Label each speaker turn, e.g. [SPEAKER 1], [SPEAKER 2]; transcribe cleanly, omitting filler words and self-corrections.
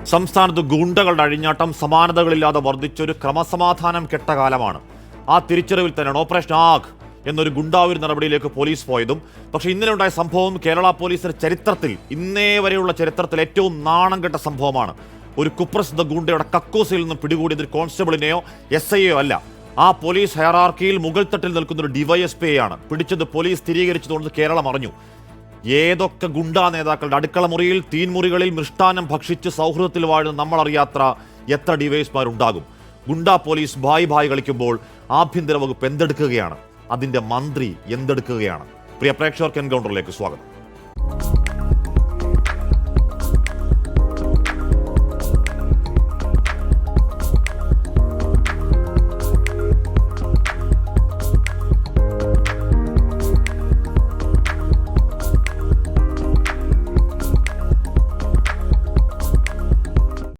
[SPEAKER 1] സംസ്ഥാനത്ത് ഗുണ്ടകളുടെ അഴിഞ്ഞാട്ടം സമാനതകളില്ലാതെ വർദ്ധിച്ചൊരു ക്രമസമാധാനം കെട്ട കാലമാണ്. ആ തിരിച്ചറിവിൽ തന്നെയാണ് ഓപ്പറേഷൻ ആഗ് എന്നൊരു ഗുണ്ടാവൂർ നടപടിയിലേക്ക് പോലീസ് പോയതും. പക്ഷേ ഇന്നലെ ഉണ്ടായ സംഭവം കേരള പോലീസിന്റെ ചരിത്രത്തിൽ, ഇന്നേ വരെയുള്ള ചരിത്രത്തിൽ ഏറ്റവും നാണം കെട്ട സംഭവമാണ്. ഒരു കുപ്രസിദ്ധ ഗുണ്ടയുടെ കക്കൂസിൽ നിന്ന് പിടികൂടിയത് ഒരു കോൺസ്റ്റബിളിനെയോ SIയോ അല്ല. ആ പോലീസ് ഹയറാർക്കിയിൽ മുകൾ തട്ടിൽ നിൽക്കുന്ന ഒരു DYSPയാണ്. പിടിച്ചത് പോലീസ് സ്ഥിരീകരിച്ചതുകൊണ്ട് കേരളം അറിഞ്ഞു. ഏതൊക്കെ ഗുണ്ടാ നേതാക്കളുടെ അടുക്കള മുറിയിൽ, തീൻമുറികളിൽ മൃഷ്ടാനം ഭക്ഷിച്ച് സൗഹൃദത്തിൽ വാഴുന്ന നമ്മളറിയാത്ത എത്ര ഡിവൈഎസ്മാരുണ്ടാകും. ഗുണ്ടാ പോലീസ് ഭായ് കളിക്കുമ്പോൾ ആഭ്യന്തര വകുപ്പ് എന്തെടുക്കുകയാണ്, അതിന്റെ മന്ത്രി എന്തെടുക്കുകയാണ്? പ്രിയ പ്രേക്ഷകർക്ക് എൻകൗണ്ടറിലേക്ക് സ്വാഗതം.